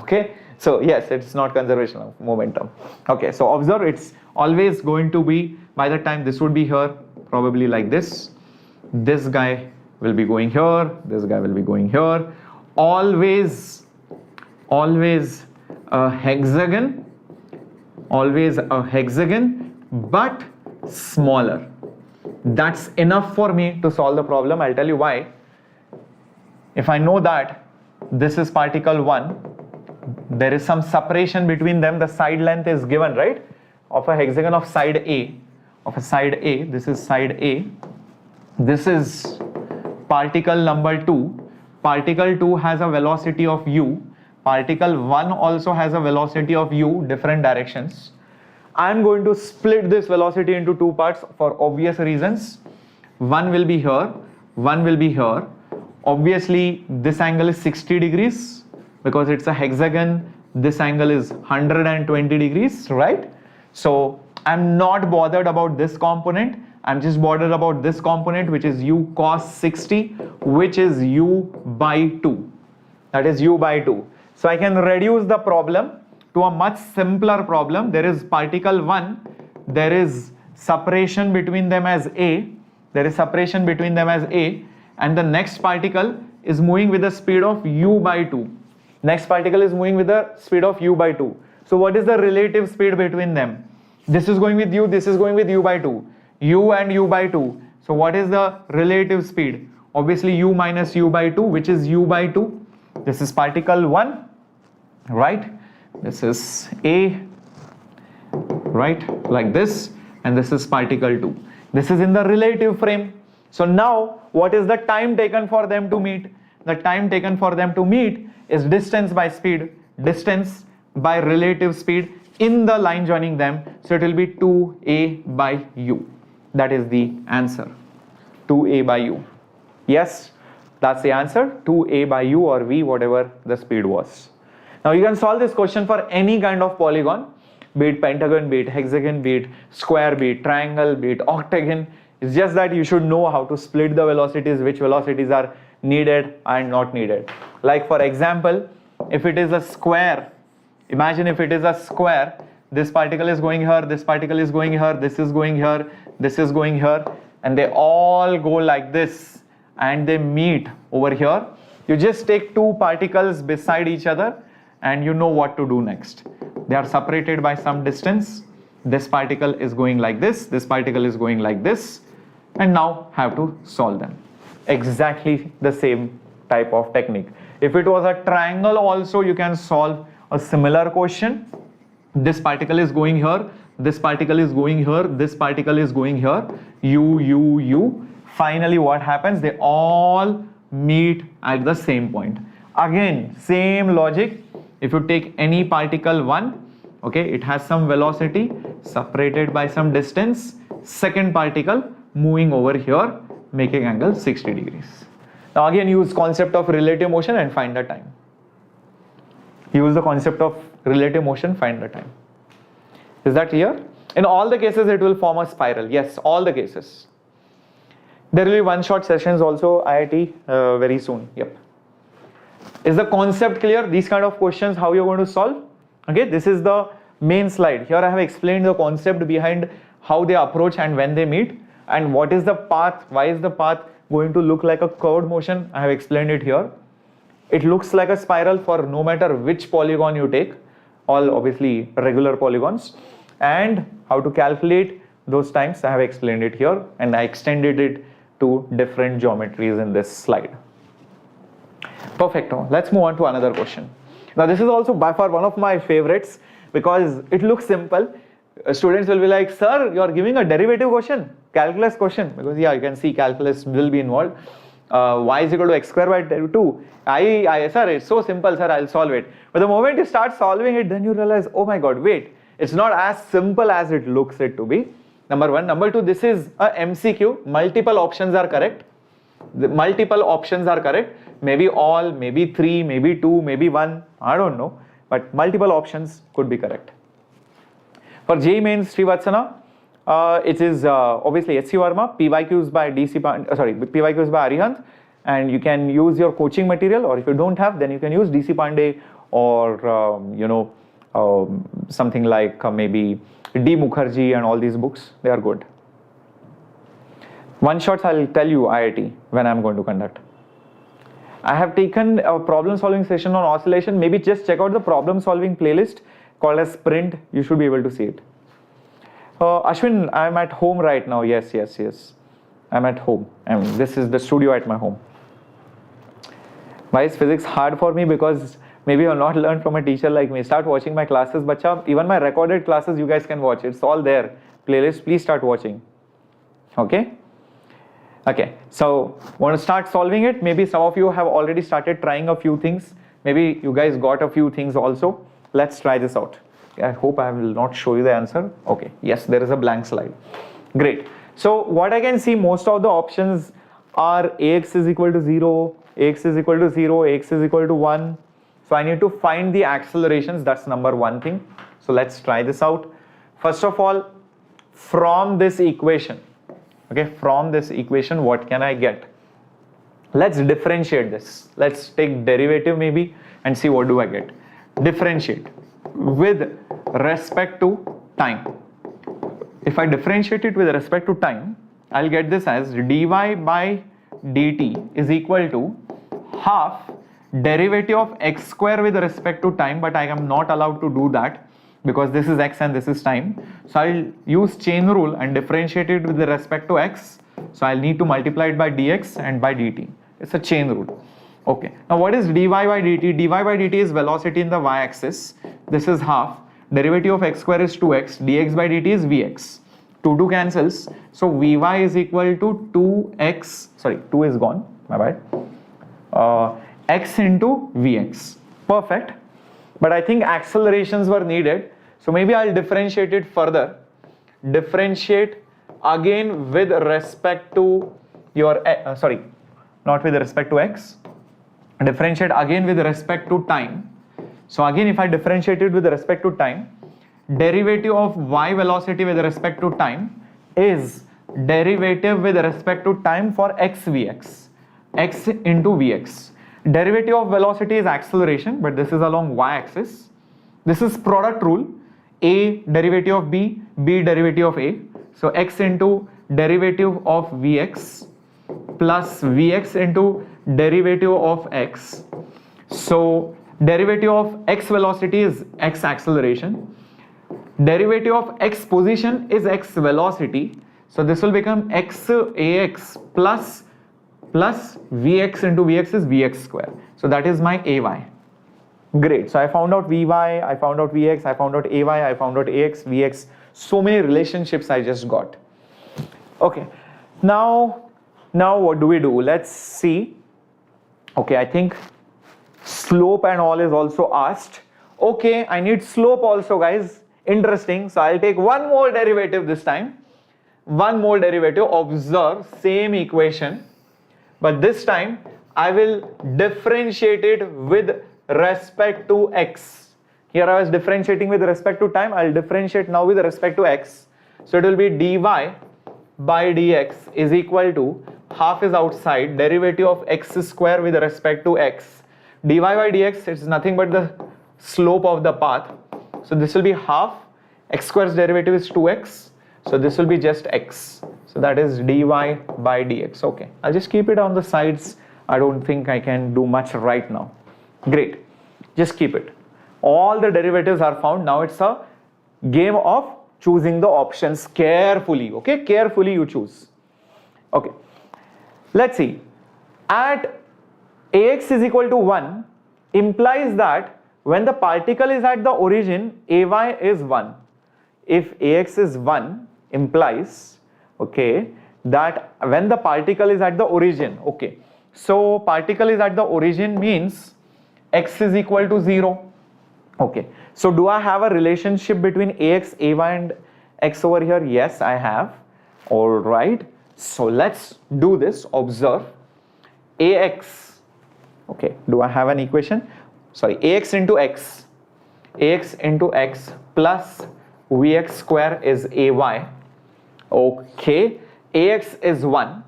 Okay? So yes, it's not conservation of momentum. Okay, so observe, it's always going to be, by the time this would be here, probably like this. This guy will be going here, this guy will be going here. Always a hexagon, but smaller. That's enough for me to solve the problem. I'll tell you why. If I know that this is particle 1, there is some separation between them, the side length is given, right? Of a hexagon of side A, this is side A. This is particle number 2. Particle 2 has a velocity of u. Particle 1 also has a velocity of u, different directions. I am going to split this velocity into 2 parts for obvious reasons. One will be here, one will be here. Obviously, this angle is 60 degrees because it's a hexagon. This angle is 120 degrees, right? So I'm not bothered about this component. I'm just bothered about this component, which is u cos 60, which is u by 2. That is u by 2. So I can reduce the problem to a much simpler problem. There is particle 1, there is separation between them as a, and the next particle is moving with the speed of u by 2. Next particle is moving with the speed of u by 2. So what is the relative speed between them? This is going with u, this is going with u by 2. U and u by 2. So what is the relative speed? Obviously u minus u by 2, which is u by 2. This is particle 1, right? This is A, right? Like this. And this is particle 2. This is in the relative frame. So now what is the time taken for them to meet? The time taken for them to meet is distance by speed, distance by relative speed in the line joining them. So it will be 2a by u. That is the answer, 2a by u. Yes, that's the answer, 2a by u or v, whatever the speed was. Now you can solve this question for any kind of polygon, be it pentagon, be it hexagon, be it square, be it triangle, be it octagon. It's just that you should know how to split the velocities, which velocities are needed and not needed. Like for example, if it is a square, imagine if it is a square, this particle is going here, this particle is going here, this is going here, this is going here, and they all go like this and they meet over here. You just take two particles beside each other and you know what to do next. They are separated by some distance. This particle is going like this particle is going like this, and now have to solve them. Exactly the same type of technique. If it was a triangle also, you can solve a similar question. This particle is going here, this particle is going here, this particle is going here, u. Finally what happens? They all meet at the same point. Again, same logic. If you take any particle 1, okay, it has some velocity separated by some distance, second particle moving over here, making angle 60 degrees. Now again, use concept of relative motion and find the time. Use the concept of relative motion, find the time. Is that clear? In all the cases, it will form a spiral. Yes, all the cases. There will be one-shot sessions also, IIT, very soon. Yep. Is the concept clear? These kind of questions, how you're going to solve? Okay, this is the main slide. Here I have explained the concept behind how they approach and when they meet, and what is the path, why is the path going to look like a curved motion. I have explained it here. It looks like a spiral for no matter which polygon you take, all obviously regular polygons, and how to calculate those times I have explained it here, and I extended it to different geometries in this slide. Perfecto. Let's move on to another question. Now this is also by far one of my favorites because it looks simple. Students will be like, sir, you are giving a derivative question, calculus question, because yeah, you can see calculus will be involved. Y is equal to x square by 2. Sir, it's so simple, sir, I'll solve it. But the moment you start solving it, then you realize, oh my god, wait, it's not as simple as it looks it to be. Number one. Number two, this is a MCQ. Multiple options are correct. The multiple options are correct. Maybe all, maybe 3, maybe 2, maybe 1. I don't know. But multiple options could be correct. For JEE Mains Srivatsana, it is obviously HC Verma, PYQs by PYQs by Arihant, and you can use your coaching material, or if you don't have, then you can use DC Pandey or something like maybe D Mukherjee and all these books. They are good. One shots I'll tell you IIT when I'm going to conduct. I have taken a problem solving session on oscillation. Maybe just check out the problem solving playlist called as Sprint. You should be able to see it. Ashwin, I'm at home right now. Yes. I'm at home. And this is the studio at my home. Why is physics hard for me? Because maybe you have not learned from a teacher like me. Start watching my classes, bacha. Even my recorded classes, you guys can watch. It's all there. Playlist, please start watching. Okay? Okay, so want to start solving it? Maybe some of you have already started trying a few things. Maybe you guys got a few things also. Let's try this out. I hope I will not show you the answer. Okay, yes, there is a blank slide. Great. So what I can see, most of the options are AX is equal to 0, AX is equal to 0, AX is equal to 1. So I need to find the accelerations. That's number one thing. So let's try this out. First of all, from this equation, Okay, from this equation, what can I get? Let's differentiate this. Let's take derivative maybe and see what do I get. Differentiate with respect to time. If I differentiate it with respect to time, I'll get this as dy by dt is equal to half derivative of x square with respect to time, but I am not allowed to do that because this is x and this is time. So I'll use chain rule and differentiate it with respect to x. So I'll need to multiply it by dx and by dt. It's a chain rule. Okay. Now what is dy by dt? Dy by dt is velocity in the y-axis. This is half. Derivative of x square is 2x. dx by dt is vx. 2 cancels. So vy is equal to 2x. Sorry, 2 is gone. My bad. X into vx. Perfect. But I think accelerations were needed. So maybe I'll differentiate it further. Differentiate again with respect to your, sorry, not with respect to x. Differentiate again with respect to time. So again, if I differentiate it with respect to time, derivative of y velocity with respect to time is derivative with respect to time for x vx. X into vx. Derivative of velocity is acceleration, but this is along y-axis. This is product rule. A derivative of b, b derivative of a. So x into derivative of vx plus vx into derivative of x. So derivative of x velocity is x acceleration. Derivative of x position is x velocity. So this will become x ax plus vx into vx is vx square. So that is my ay. Great. So I found out vy, I found out vx, I found out ay, I found out ax, vx. So many relationships I just got. Okay. Now what do we do? Let's see. Okay, I think slope and all is also asked. Okay, I need slope also, guys. Interesting. So I'll take one more derivative this time. One more derivative. Observe same equation. But this time I will differentiate it with respect to x. Here I was differentiating with respect to time. I'll differentiate now with respect to x. So it will be dy by dx is equal to half is outside derivative of x square with respect to x. dy by dx is nothing but the slope of the path. So this will be half. X square's derivative is 2x. So this will be just x. So that is dy by dx. Okay, I'll just keep it on the sides. I don't think I can do much right now. Great, just keep it. All the derivatives are found. Now it's a game of choosing the options carefully. Okay, carefully you choose. Okay, let's see. At ax is equal to 1 implies that when the particle is at the origin, ay is 1. If ax is 1 implies, okay, that when the particle is at the origin, okay, so particle is at the origin means x is equal to 0. Okay, so do I have a relationship between ax, ay and x over here? Yes, I have. All right, so let's do this. Observe ax. Okay, do I have an equation? Sorry, ax into x plus vx square is ay. Okay, ax is 1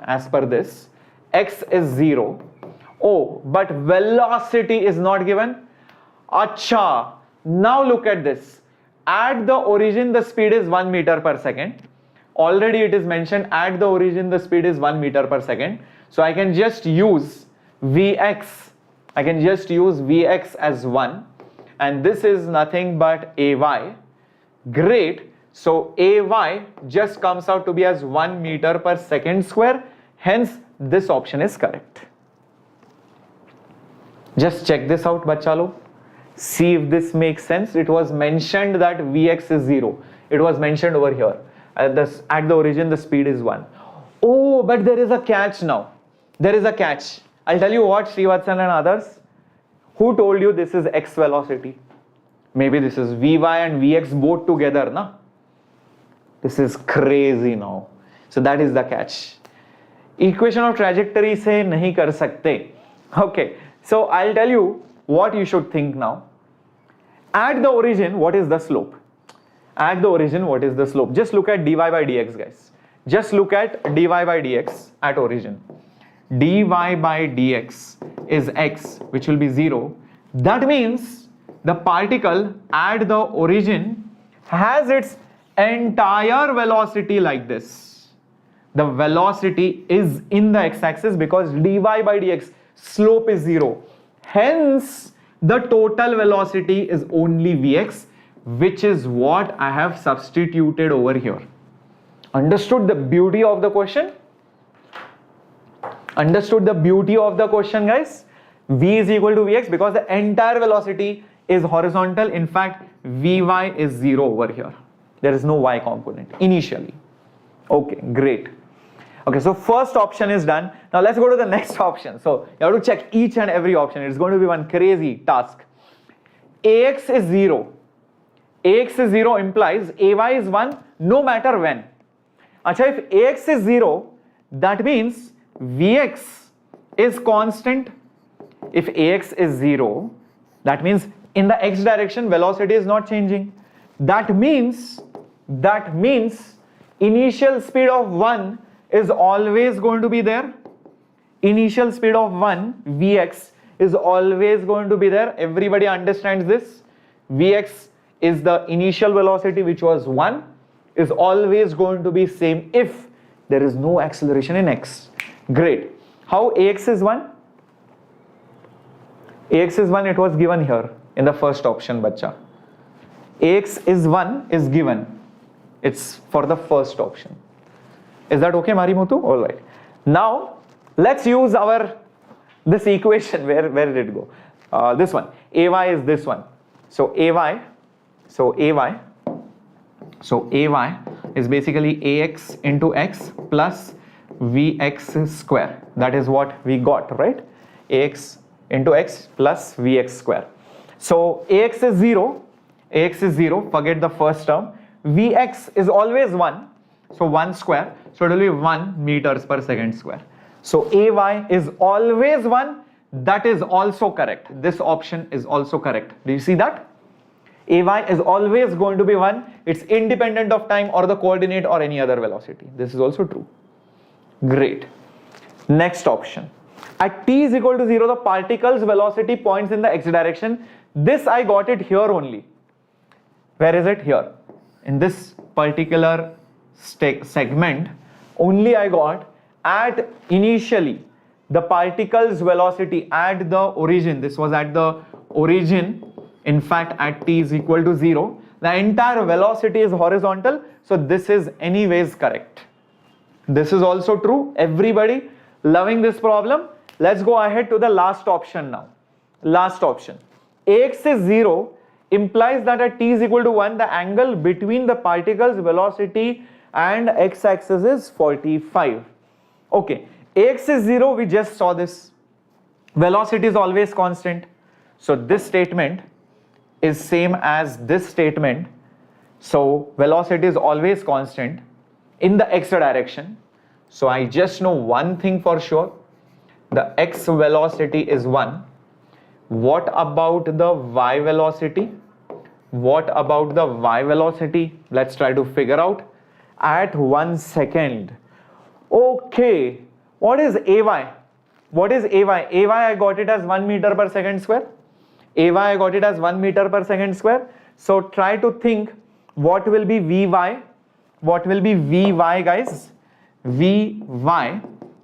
as per this, x is 0. Oh, but velocity is not given. Acha, now look at this. At the origin the speed is 1 meter per second. Already it is mentioned at the origin the speed is 1 meter per second. So I can just use vx. I can just use vx as 1, and this is nothing but ay. Great. So ay just comes out to be as 1 meter per second square. Hence this option is correct. Just check this out, bachalo. See if this makes sense. It was mentioned that vx is 0. It was mentioned over here. At the origin the speed is 1. Oh, but there is a catch now. There is a catch. I'll tell you what, Srivatsan and others. Who told you this is x velocity? Maybe this is vy and vx both together, na? This is crazy now. So that is the catch. Equation of trajectory se nahi kar sakte. Okay, so I'll tell you what you should think now. At the origin, what is the slope? At the origin, what is the slope? Just look at dy by dx, guys. just look at dy by dx at origin. Dy by dx is x, which will be 0. That means the particle at the origin has its entire velocity like this. The velocity is in the x-axis because dy by dx slope is 0. Hence, the total velocity is only vx, which is what I have substituted over here. Understood the beauty of the question? Understood the beauty of the question, guys? V is equal to Vx because the entire velocity is horizontal. In fact, Vy is 0 over here. There is no y component initially. Okay, great. Okay, so first option is done. Now let's go to the next option. So you have to check each and every option. It's going to be one crazy task. Ax is 0. Ax is 0 implies Ay is 1 no matter when. Acha, if Ax is 0, that means Vx is constant. If Ax is 0, that means in the x direction velocity is not changing. That means initial speed of 1 is always going to be there. Initial speed of 1, Vx, is always going to be there. Everybody understands this. Vx is the initial velocity, which was 1, is always going to be same if there is no acceleration in x. Great. How Ax is 1? Ax is 1, it was given here in the first option, bacha. Ax is 1 is given. It's for the first option. Is that okay, Marimutu? All right. Now, let's use this equation. Where did it go? This one. Ay is this one. So Ay is basically Ax into x plus Vx square. That is what we got, right? Ax into x plus Vx square. So Ax is 0. Ax is 0. Forget the first term. Vx is always 1. So 1 square. So it will be 1 meters per second square. So Ay is always 1. That is also correct. This option is also correct. Do you see that? Ay is always going to be 1. It's independent of time or the coordinate or any other velocity. This is also true. Great. Next option. At t is equal to 0, the particle's velocity points in the x direction. This I got it here only. Where is it? Here. In this particular segment, only I got at initially the particle's velocity at the origin. This was at the origin. In fact, at t is equal to 0, the entire velocity is horizontal. So this is anyways correct. This is also true. Everybody loving this problem? Let's go ahead to the last option now. Last option. Ax is 0 implies that at t is equal to 1, the angle between the particle's velocity and x-axis is 45. Okay, Ax is 0, we just saw this. Velocity is always constant. So this statement is same as this statement. So velocity is always constant in the x direction. So I just know one thing for sure. The x velocity is 1. What about the y velocity? What about the y velocity? Let's try to figure out. At 1 second. Okay. What is Ay? What is Ay? Ay I got it as 1 meter per second square. Ay I got it as 1 meter per second square. So try to think what will be Vy. What will be Vy, guys? Vy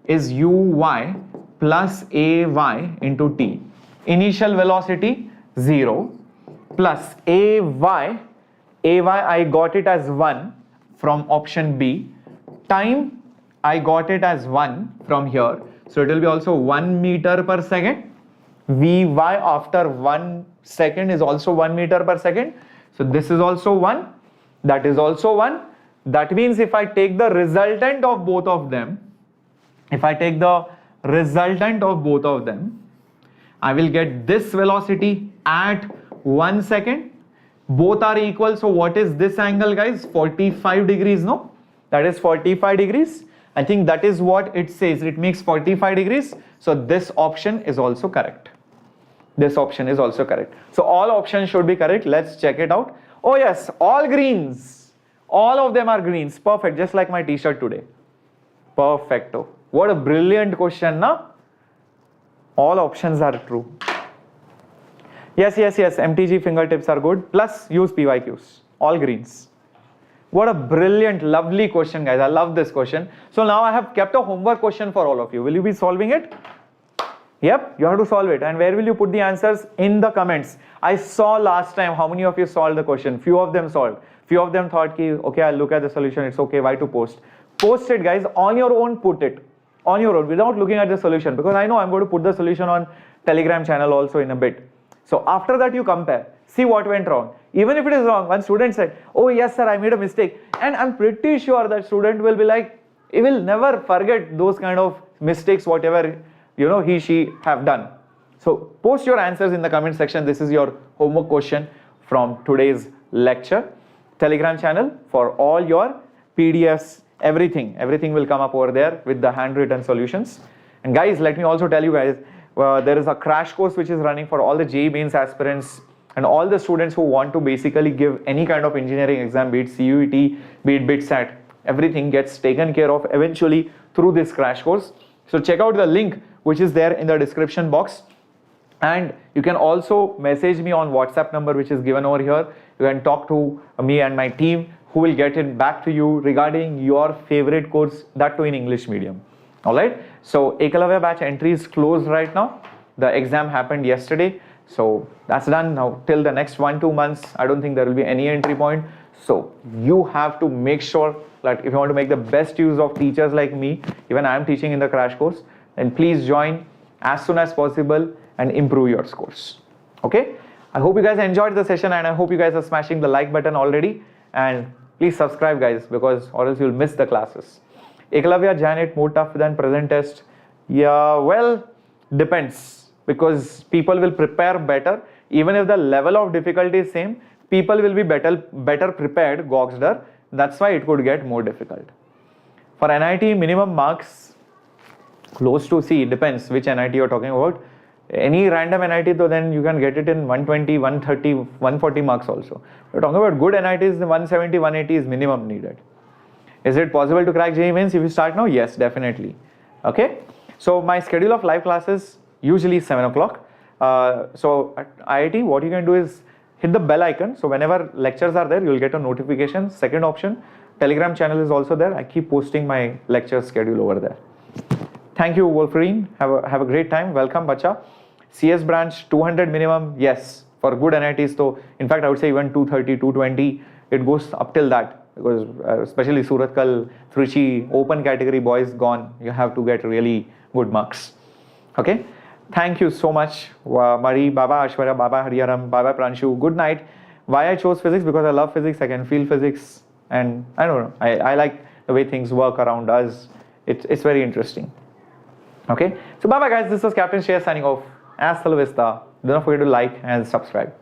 is Uy plus Ay into t. Initial velocity 0 plus Ay I got it as 1 from option B. Time I got it as 1 from here. So it will be also 1 meter per second. Vy after 1 second is also 1 meter per second. So this is also 1. That is also 1. That means if I take the resultant of both of them, I will get this velocity at 1 second. Both are equal. So what is this angle, guys? 45 degrees, no? That is 45 degrees. I think that is what it says. It makes 45 degrees. So this option is also correct. This option is also correct. So all options should be correct. Let's check it out. Oh yes, all greens. All of them are greens. Perfect, just like my t-shirt today. Perfecto. What a brilliant question, na? All options are true. Yes, MTG fingertips are good. Plus use PYQs. All greens. What a brilliant, lovely question, guys. I love this question. So now I have kept a homework question for all of you. Will you be solving it? Yep, you have to solve it. And where will you put the answers? In the comments. I saw last time how many of you solved the question. Few of them solved. Few of them thought, okay, I'll look at the solution. It's okay. Why to post? Post it, guys. On your own, put it. On your own, without looking at the solution. Because I know I'm going to put the solution on Telegram channel also in a bit. So after that, you compare. See what went wrong. Even if it is wrong, one student said, oh yes sir, I made a mistake. And I'm pretty sure that student will be like, he will never forget those kind of mistakes, whatever he, she have done. So post your answers in the comment section. This is your homework question from today's lecture. Telegram channel for all your PDFs, everything will come up over there with the handwritten solutions. And guys, let me also tell you guys, there is a crash course which is running for all the JEE mains aspirants and all the students who want to basically give any kind of engineering exam, be it CUET, be it BITSAT, everything gets taken care of eventually through this crash course. So check out the link which is there in the description box. And you can also message me on WhatsApp number which is given over here. You can talk to me and my team who will get it back to you regarding your favorite course, that too in English medium. Alright, so Ekalavya batch entry is closed right now. The exam happened yesterday. So that's done now. Till the next 1-2 months, I don't think there will be any entry point. So you have to make sure that if you want to make the best use of teachers like me, even I am teaching in the crash course, then please join as soon as possible and improve your scores. Okay, I hope you guys enjoyed the session and I hope you guys are smashing the like button already. And please subscribe, guys, because or else you'll miss the classes. Ekalavya Janet more tough than present test. Yeah, well, depends. Because people will prepare better. Even if the level of difficulty is same, people will be better prepared, Goxder. That's why it could get more difficult. For NIT, minimum marks close to C. Depends which NIT you're talking about. Any random NIT, though, then you can get it in 120, 130, 140 marks also. You're talking about good NITs, the 170, 180 is minimum needed. Is it possible to crack JEE mains if you start now? Yes, definitely. Okay. So my schedule of live classes usually 7 o'clock. So at IIT, what you can do is hit the bell icon. So whenever lectures are there, you'll get a notification. Second option, Telegram channel is also there. I keep posting my lecture schedule over there. Thank you, Wolverine. Have a great time. Welcome, Bacha. CS branch 200 minimum. Yes, for good NITs. So in fact, I would say even 230, 220, it goes up till that. Because especially Suratkal, Trichy, open category boys gone. You have to get really good marks. Okay. Thank you so much, Mari, Baba Ashwarya, Baba Hariharam, Baba Pranshu. Good night. Why I chose physics? Because I love physics. I can feel physics, and I don't know. I like the way things work around us. It's very interesting. Okay. So bye bye guys. This was Captain Shreyas signing off. Hasta la vista. Do not forget to like and subscribe.